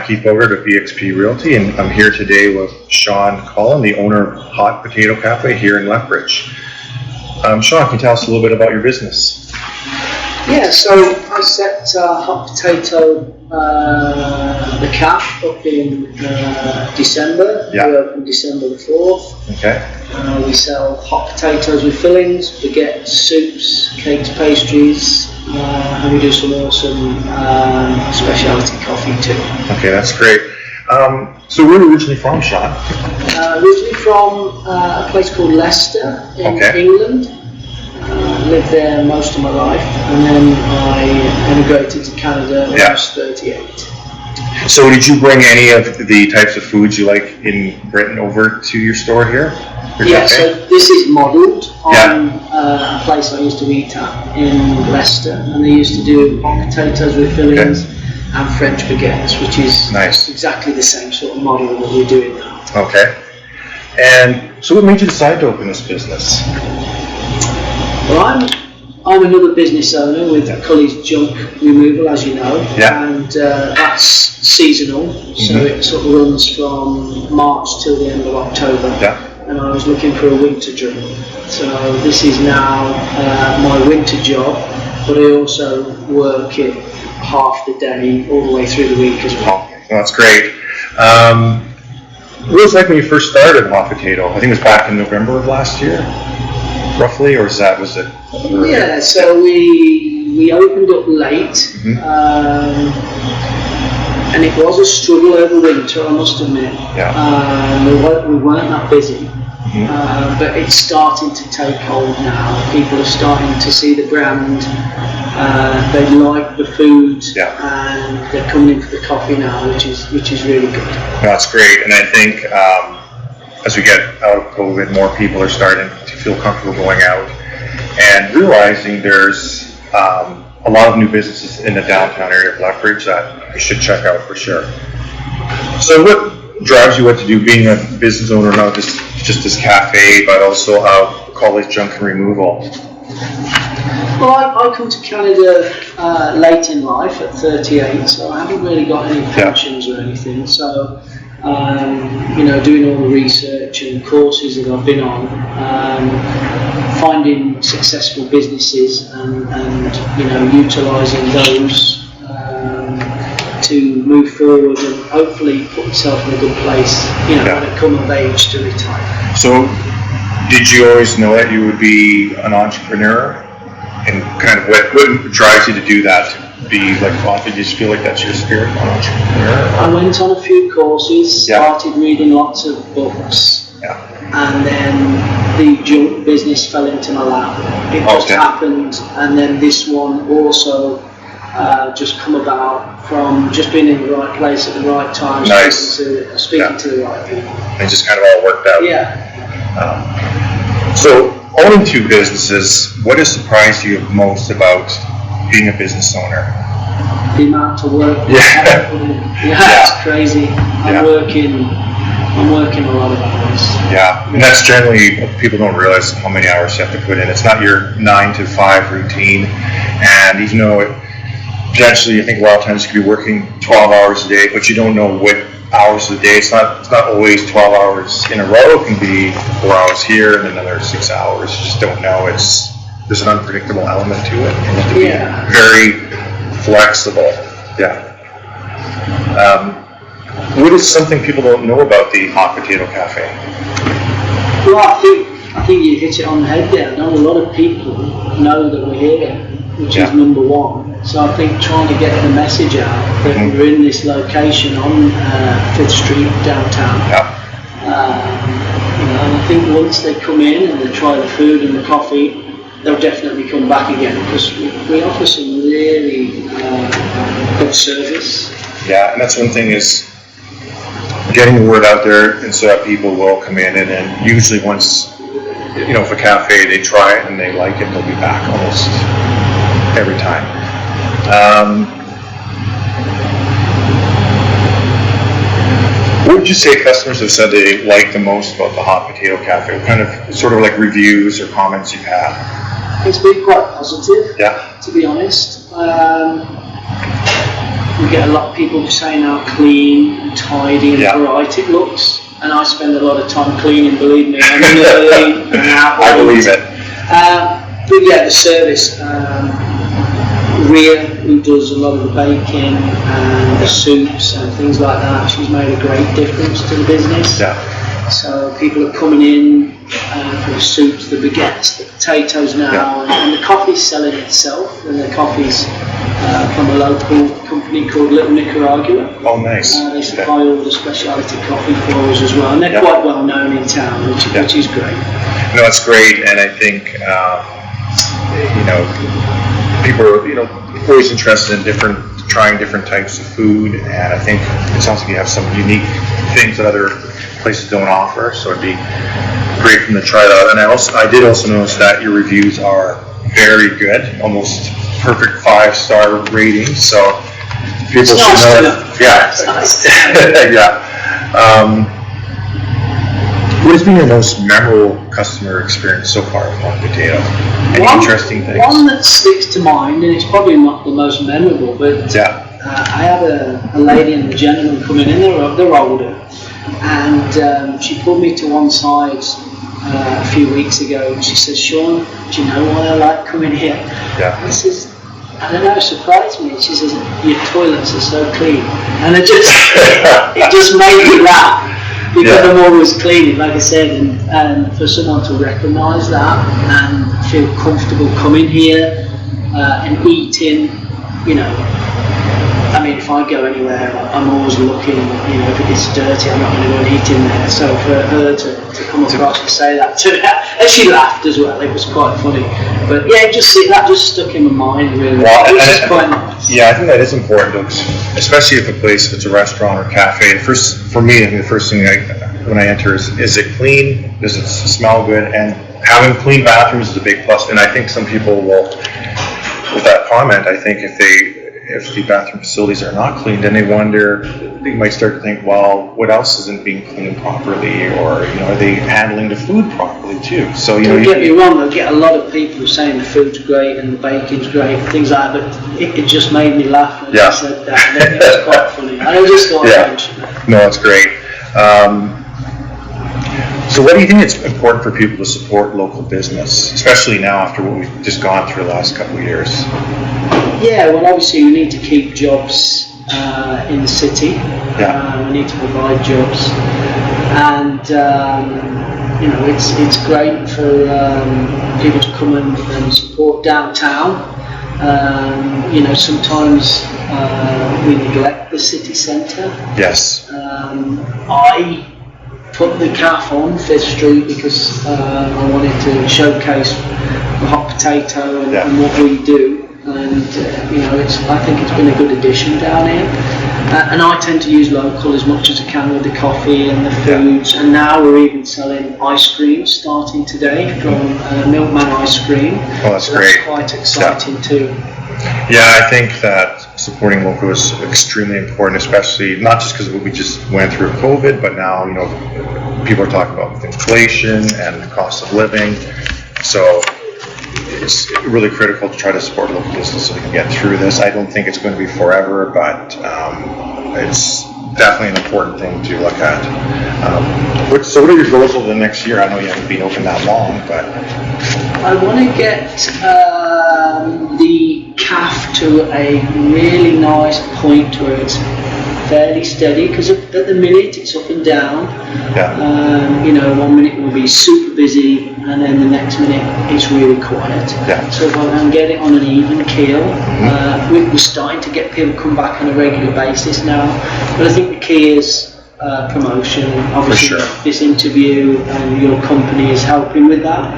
Keith Bogart of BXP Realty, and I'm here today with Sean Cullen, the owner of Hot Potato Cafe here in Lethbridge. Sean, can you tell us a little bit about your business? Yeah, so I set Hot Potato the Cafe up in December. Yeah. We opened December the 4th. Okay. We sell hot potatoes with fillings, baguettes, soups, cakes, pastries, and we do some awesome specialty coffee too. Okay, that's great. So where are you originally from, Sean? Originally from a place called Leicester in England. Lived there most of my life, and then I emigrated to Canada when I was 38. So did you bring any of the types of foods you like in Britain over to your store here? Yeah, so this is modelled on a place I used to eat at in Leicester, and they used to do hot potatoes with fillings and French baguettes, which is exactly the same sort of model that we're doing now. Okay. And so what made you decide to open this business? Well, I'm another business owner with Cully's Junk Removal, as you know, and that's seasonal, so it sort of runs from March till the end of October. And I was looking for a winter job, so this is now my winter job, but I also work it half the day all the way through the week as well. Well, that's great. What was it like when you first started Hot Potato? I think it was back in November of last year, roughly, or was it? Yeah, so we opened up late, and it was a struggle over winter, I must admit. We weren't that busy. But it's starting to take hold now. People are starting to see the brand. They like the food, and they're coming in for the coffee now, which is really good. That's great, and I think as we get out of COVID, more people are starting to feel comfortable going out and realizing there's a lot of new businesses in the downtown area of Lethbridge that you should check out for sure. So what drives you what to do, being a business owner, not just this cafe, but also College Junk and Removal? Well, I come to Canada late in life at 38, so I haven't really got any pensions or anything. So, doing all the research and courses that I've been on, finding successful businesses and utilising those to move forward and hopefully put myself in a good place, when I come of age to retire. So, did you always know that you would be an entrepreneur? And kind of what drives you to do that? To be like coffee? Do you just feel like that's your spirit, an entrepreneur? I went on a few courses, started reading lots of books, and then the junk business fell into my lap. It just happened, and then this one also just come about from just being in the right place at the right time, speaking to the right people. And just kind of all worked out. So, owning two businesses, what has surprised you most about being a business owner? The amount of work. It's crazy. I'm working a lot of hours. And that's generally, people don't realize how many hours you have to put in. It's not your 9 to 5 routine, and even though potentially, I think a lot of times you could be working 12 hours a day, but you don't know what hours a day. It's not always 12 hours in a row. It can be 4 hours here and another 6 hours. You just don't know. There's an unpredictable element to it. You have to be very flexible. What is something people don't know about the Hot Potato Cafe? Well, I think you hit it on the head there. Not a lot of people know that we're here, which is number one. So I think trying to get the message out that we're in this location on 5th Street downtown. And I think once they come in and they try the food and the coffee, they'll definitely come back again because we offer some really good service. And that's one thing is getting the word out there, and so that people will come in, and then usually once, if a cafe, they try it and they like it, they'll be back almost every time. What would you say customers have said they like the most about the Hot Potato Cafe? What kind of sort of like reviews or comments you've had? It's been quite positive, to be honest. we get a lot of people saying how clean and tidy and bright it looks. And I spend a lot of time cleaning, believe me. I'm early and out. I believe it. But yeah, the service. Rhea, who does a lot of the baking and the soups and things like that, she's made a great difference to the business. Yeah. So people are coming in for the soups, the baguettes, the potatoes now, and the coffee's selling itself. And the coffee's from a local company called Little Nicaragua. Oh, nice. They supply all the specialty coffee for us as well, and they're quite well known in town, which is great. No, it's great, and I think people are always interested in trying different types of food, and I think it sounds like you have some unique things that other places don't offer, so it'd be great for them to try that. And I did also notice that your reviews are very good, almost perfect 5-star ratings, so people should know. Yeah, it's nice. Yeah. What has been your most memorable customer experience so far with One Potato? Any interesting things? One that sticks to mind, and it's probably not the most memorable, but I had a lady and a gentleman coming in, they're older, and she pulled me to one side a few weeks ago, and she says, "Sean, do you know why I like coming here?" Yeah. I says, "I don't know, it surprised me." She says, "Your toilets are so clean," and it just made me laugh. Because I'm always cleaning, like I said, and for someone to recognise that and feel comfortable coming here and eating, I mean, if I go anywhere, I'm always looking, if it gets dirty, I'm not going to go and eat in there. So for her to come across and say that to her, and she laughed as well, it was quite funny. But yeah, that just stuck in my mind, really, which is quite nice. Yeah, I think that is important, especially if it's a restaurant or cafe. For me, I think the first thing when I enter is it clean? Does it smell good? And having clean bathrooms is a big plus. And I think some people will, with that comment, I think if the bathroom facilities are not clean, then they might start to think, well, what else isn't being cleaned properly, or are they handling the food properly too? So don't get me wrong, I get a lot of people saying the food's great and the bacon's great and things like that, but it just made me laugh when I said that. It was quite funny. I just thought I'd mention that. No, it's great. So what do you think it's important for people to support local business, especially now after what we've just gone through the last couple of years? Yeah, well, obviously we need to keep jobs in the city. We need to provide jobs, and it's great for people to come and support downtown. Sometimes we neglect the city centre. Yes. I put the cafe on 5th Street because I wanted to showcase the hot potato and what we do. And I think it's been a good addition down here. And I tend to use local as much as I can with the coffee and the foods. And now we're even selling ice cream starting today from Milkman Ice Cream. Oh, that's great. That's quite exciting too. Yeah, I think that supporting local is extremely important, especially not just because of what we just went through with COVID, but now people are talking about with inflation and the cost of living. So it's really critical to try to support local business so we can get through this. I don't think it's going to be forever, but it's definitely an important thing to look at. So what are your goals over the next year? I know you haven't been open that long, but I want to get the calf to a really nice point where it's fairly steady, because at the minute it's up and down. 1 minute will be super busy and then the next minute it's really quiet. So if I can get it on an even keel, we're starting to get people come back on a regular basis now, but I think the key is promotion. Obviously this interview and your company is helping with that.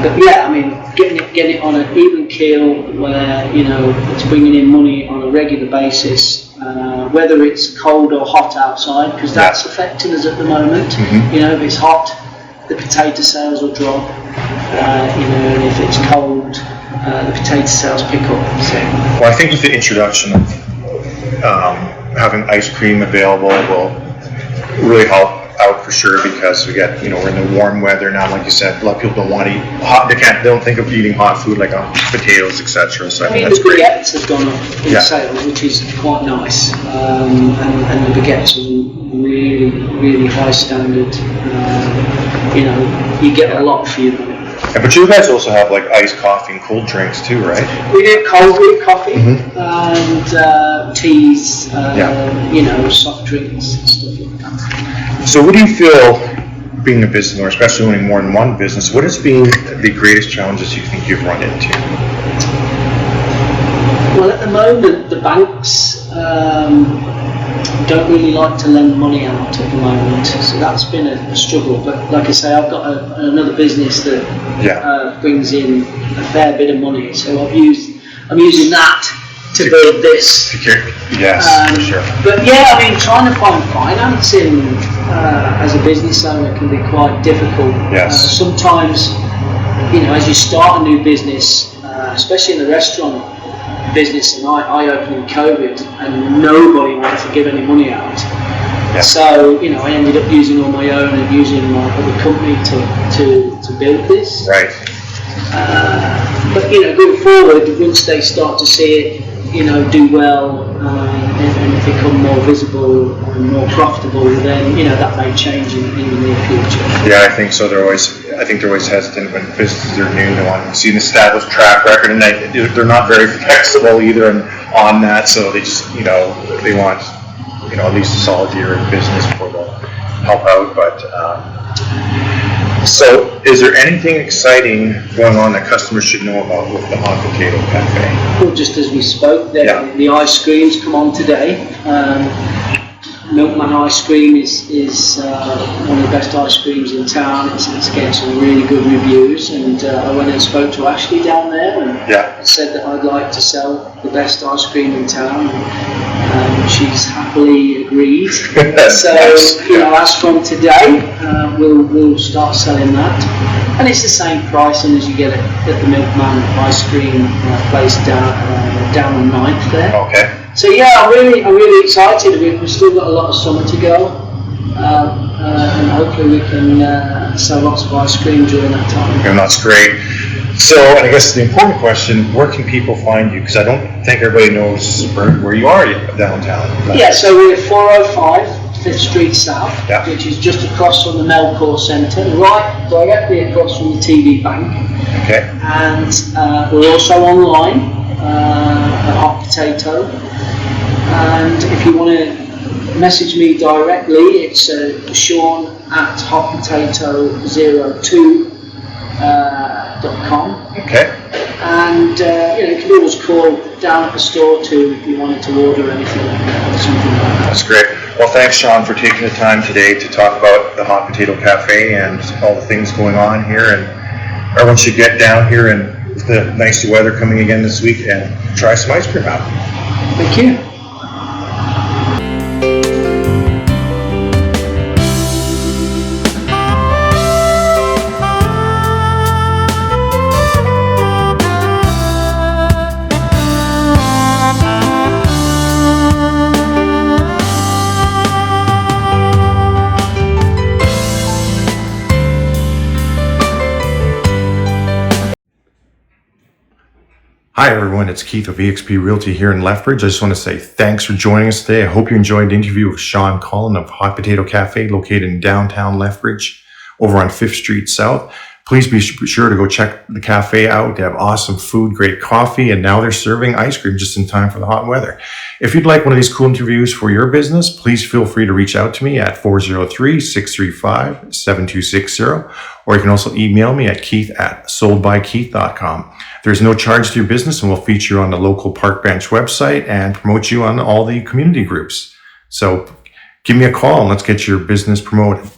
But yeah, I mean, getting it on an even keel where it's bringing in money on a regular basis, whether it's cold or hot outside, because that's affecting us at the moment. If it's hot, the potato sales will drop. And if it's cold, the potato sales pick up. So. Well, I think with the introduction of having ice cream available will really help out for sure because we get, we're in the warm weather now. Like you said, a lot of people don't want to eat hot. They don't think of eating hot food like potatoes, etc. So I think that's the great. baguettes have gone up in sales, which is quite nice. And the baguettes are really, really high standard. You get a lot for your money. But you guys also have like iced coffee and cold drinks too, right? We do cold brew coffee and teas, soft drinks and stuff like that. So what do you feel, being a business owner, especially owning more than one business, what has been the greatest challenges you think you've run into? Well, at the moment, the banks don't really like to lend money out at the moment, so that's been a struggle. But like I say, I've got another business that brings in a fair bit of money, so I'm using that to build this. Yes, for sure. But yeah, trying to find financing as a business owner can be quite difficult. Yes. Sometimes, as you start a new business, especially in the restaurant business, and I opened in COVID and nobody wanted to give any money out. Yeah. So, I ended up using all my own and using my other company to build this. Right. But, going forward, once they start to see it, do well and become more visible and more profitable, then, that may change in the near future. Yeah, I think so. I think they're always hesitant when businesses are new. They want to see an established track record, and they're not very flexible either on that. So they just, they want, at least a solid year in business before they'll help out. But so, is there anything exciting going on that customers should know about with the Hot Potato Cafe? Well, just as we spoke, the ice creams come on today. Milkman ice cream is one of the best ice creams in town. It's getting some really good reviews, and I went and spoke to Ashley down there and said that I'd like to sell the best ice cream in town, and she's happily agreed. So as from today, we'll start selling that, and it's the same pricing as you get at the Milkman ice cream place down on 9th there. Okay. So yeah, I'm really excited. We've still got a lot of summer to go, and hopefully we can sell lots of ice cream during that time. And that's great. So, and I guess the important question, where can people find you? Because I don't think everybody knows where you are downtown. Yeah, so we're at 405 5th Street South, which is just across from the Melcore Centre, right directly across from the TD Bank. Okay. And we're also online at Hot Potato. And if you want to message me directly, it's Sean at hotpotato02.com. Okay. And you can always call down at the store too if you wanted to order anything or something like that. That's great. Well, thanks, Sean, for taking the time today to talk about the Hot Potato Cafe and all the things going on here. And everyone should get down here and with the nice weather coming again this week and try some ice cream out. Thank you. Hi everyone, it's Keith of eXp Realty here in Lethbridge. I just want to say thanks for joining us today. I hope you enjoyed the interview with Sean Cullen of Hot Potato Cafe located in downtown Lethbridge over on 5th Street South. Please be sure to go check the cafe out. They have awesome food, great coffee, and now they're serving ice cream just in time for the hot weather. If you'd like one of these cool interviews for your business, please feel free to reach out to me at 403-635-7260, or you can also email me at keith@soldbykeith.com. There's no charge to your business, and we'll feature you on the local park bench website and promote you on all the community groups. So give me a call and let's get your business promoted.